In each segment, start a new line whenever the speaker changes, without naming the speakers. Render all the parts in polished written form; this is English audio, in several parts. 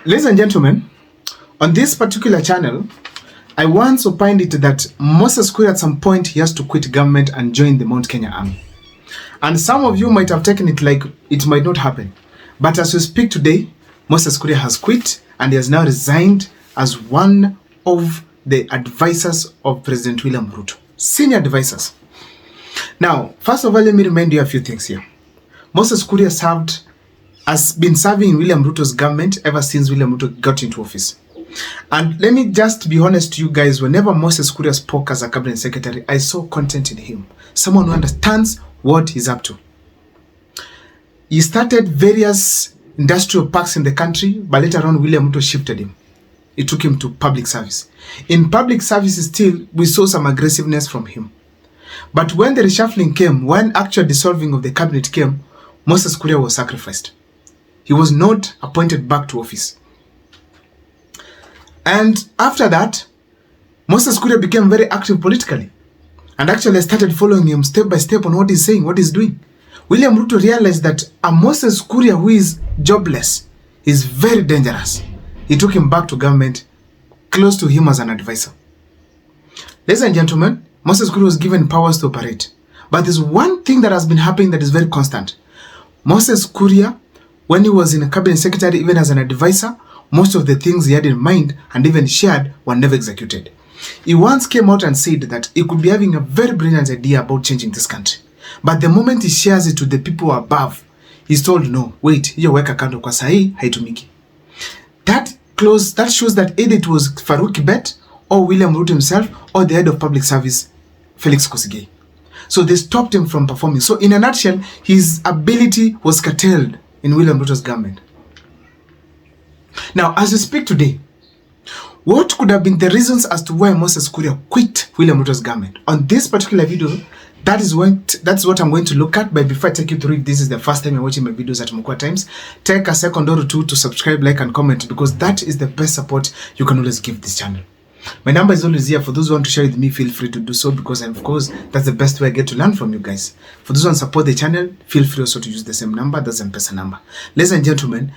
Ladies and gentlemen, on this particular channel, I once opined it that Moses Kuria at some point he has to quit government and join the Mount Kenya Army. And some of you might have taken it like it might not happen. But as we speak today, Moses Kuria has quit and he has now resigned as one of the advisors of President William Ruto. Senior advisors. Now, first of all, let me remind you a few things here. Moses Kuria has been serving in William Ruto's government ever since William Ruto got into office. And let me just be honest to you guys, whenever Moses Kuria spoke as a cabinet secretary, I saw content in him. Someone who understands what he's up to. He started various industrial parks in the country, but later on William Ruto shifted him. It took him to public service. In public services still, we saw some aggressiveness from him. But when the reshuffling came, when actual dissolving of the cabinet came, Moses Kuria was sacrificed. He was not appointed back to office. And after that, Moses Kuria became very active politically. And actually I started following him step by step on what he's saying, what he's doing. William Ruto realized that a Moses Kuria who is jobless is very dangerous. He took him back to government, close to him as an advisor. Ladies and gentlemen, Moses Kuria was given powers to operate. But there's one thing that has been happening that is very constant. Moses Kuria, when he was in a cabinet secretary, even as an advisor, most of the things he had in mind and even shared were never executed. He once came out and said that he could be having a very brilliant idea about changing this country. But the moment he shares it to the people above, he's told, no, wait, hiyo weka kando kwa sahi, haitumiki. That shows that either it was Farouk Kibet or William Ruto himself or the head of public service, Felix Kosigei. So they stopped him from performing. So in a nutshell, his ability was curtailed in William Ruto's government. Now, as we speak today, what could have been the reasons as to why Moses Kuria quit William Ruto's government? On this particular video, that's what I'm going to look at. But before I take you through, if this is the first time you're watching my videos at Mukwa Times, take a second or two to subscribe, like, and comment, because that is the best support you can always give this channel. My number is always here. For those who want to share with me, feel free to do so, because of course, that's the best way I get to learn from you guys. For those who want to support the channel, feel free also to use the same number, that's the M-Pesa number. Ladies and gentlemen,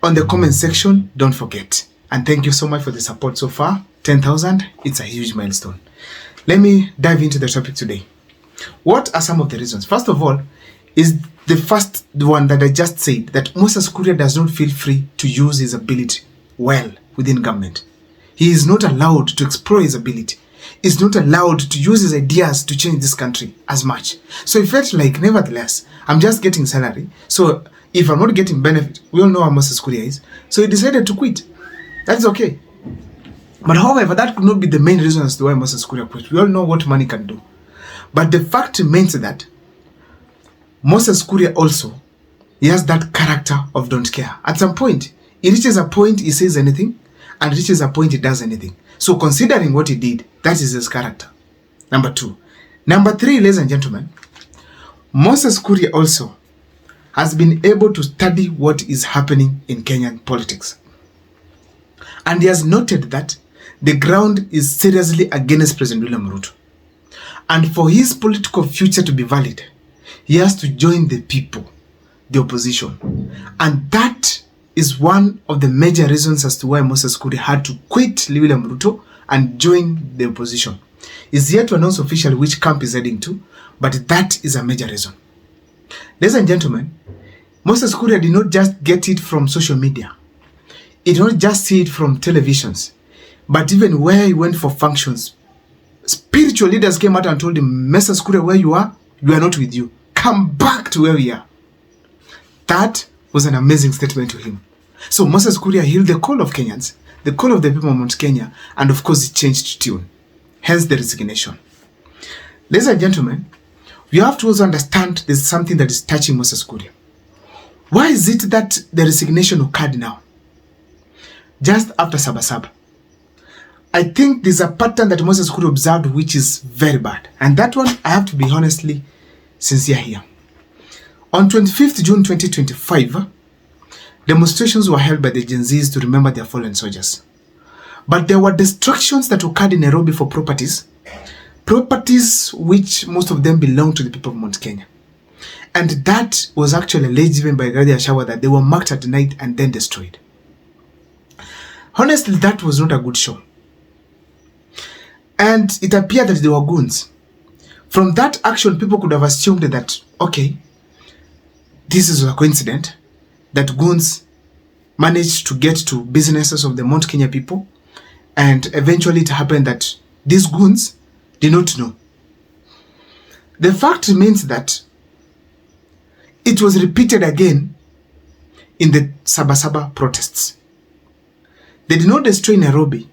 on the comment section, don't forget. And thank you so much for the support so far. 10,000, it's a huge milestone. Let me dive into the topic today. What are some of the reasons? First of all, is the first one that I just said, that Moses Kuria does not feel free to use his ability well within government. He is not allowed to explore his ability. He's not allowed to use his ideas to change this country as much. So he felt like, nevertheless, I'm just getting salary. So if I'm not getting benefit, we all know how Moses Kuria is. So he decided to quit. That's okay. But however, that could not be the main reason as to why Moses Kuria quit. We all know what money can do. But the fact remains that Moses Kuria also, he has that character of don't care. At some point, he reaches a point he says anything, and reaches a point he does anything. So considering what he did, that is his character. Number two. Number three, ladies and gentlemen, Moses Kuria also has been able to study what is happening in Kenyan politics. And he has noted that the ground is seriously against President William Ruto. And for his political future to be valid, he has to join the people, the opposition. And that is one of the major reasons as to why Moses Kuria had to quit William Ruto and join the opposition. He's yet to announce officially which camp he's heading to, but that is a major reason. Ladies and gentlemen, Moses Kuria did not just get it from social media. He did not just see it from televisions, but even where he went for functions, spiritual leaders came out and told him, Moses Kuria, where you are not with you. Come back to where we are. That was an amazing statement to him. So Moses Kuria healed the call of Kenyans, the call of the people of Mount Kenya, and of course he changed tune. Hence the resignation. Ladies and gentlemen, we have to also understand there's something that is touching Moses Kuria. Why is it that the resignation occurred now? Just after Sabasaba. I think there's a pattern that Moses Kuria observed which is very bad. And that one, I have to be honestly sincere here. On 25th June 2025, demonstrations were held by the Gen Zs to remember their fallen soldiers. But there were destructions that occurred in Nairobi for properties which most of them belong to the people of Mount Kenya. And that was actually alleged even by Gadi Ashawa that they were marked at night and then destroyed. Honestly, that was not a good show. And it appeared that they were goons. From that action, people could have assumed that, okay, this is a coincidence that goons managed to get to businesses of the Mount Kenya people, and eventually it happened that these goons did not know. The fact remains that it was repeated again in the Sabasaba protests. They did not destroy Nairobi,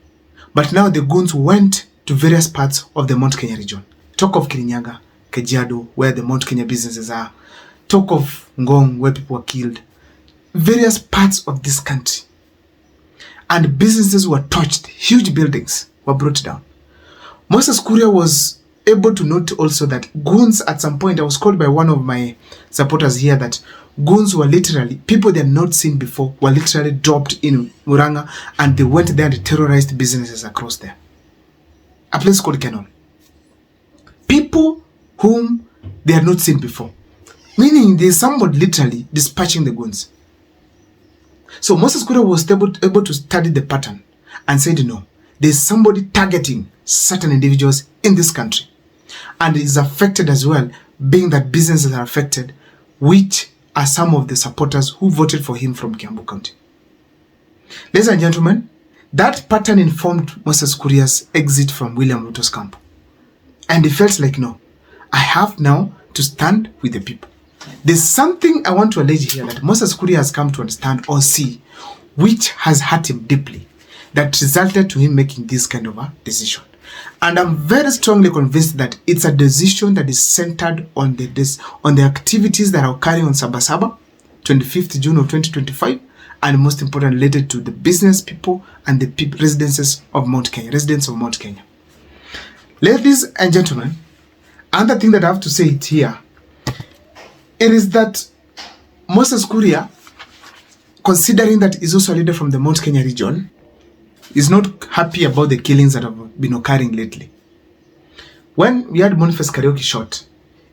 but now the goons went to various parts of the Mount Kenya region. Talk of Kirinyaga, Kajiado, where the Mount Kenya businesses are. Talk of Ngong, where people were killed. Various parts of this country. And businesses were touched. Huge buildings were brought down. Moses Kuria was able to note also that goons, at some point, I was called by one of my supporters here that goons were literally, people they had not seen before, were literally dropped in Muranga, and they went there and terrorized businesses across there. A place called Kenon. People whom they had not seen before. Meaning there's somebody literally dispatching the goons. So Moses Kuria was able to study the pattern and said, no, there's somebody targeting certain individuals in this country. And is affected as well, being that businesses are affected, which are some of the supporters who voted for him from Kiambu County. Ladies and gentlemen, that pattern informed Moses Kuria's exit from William Ruto's camp. And he felt like, no, I have now to stand with the people. There's something I want to allege here that Moses Kuria has come to understand or see, which has hurt him deeply, that resulted to him making this kind of a decision. And I'm very strongly convinced that it's a decision that is centered on the activities that are occurring on Sabasaba, 25th June of 2025, and most importantly, related to the business people and the residents of Mount Kenya. Ladies and gentlemen, another thing that I have to say it here, it is that Moses Kuria, considering that he's also a leader from the Mount Kenya region, is not happy about the killings that have been occurring lately. When we had Boniface Karaoke shot,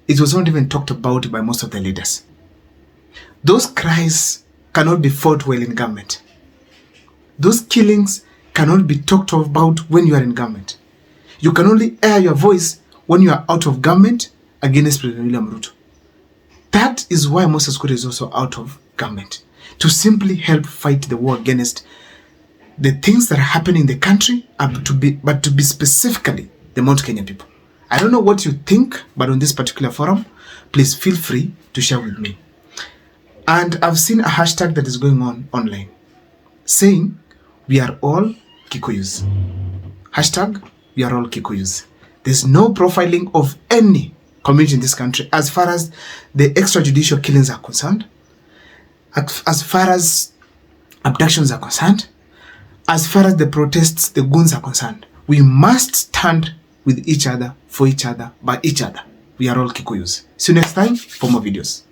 it was not even talked about by most of the leaders. Those cries cannot be fought well in government. Those killings cannot be talked about when you are in government. You can only air your voice when you are out of government against President William Ruto. That is why Moses Kuria is also out of government, to simply help fight the war against the things that are happening in the country, but to be specifically the Mount Kenya people. I don't know what you think, but on this particular forum, please feel free to share with me. And I've seen a hashtag that is going on online saying, we are all Kikuyus. Hashtag, we are all Kikuyus. There's no profiling of any community in this country as far as the extrajudicial killings are concerned, as far as abductions are concerned, as far as the protests, the goons are concerned. We must stand with each other, for each other, by each other. We are all Kikuyus. See you next time for more videos.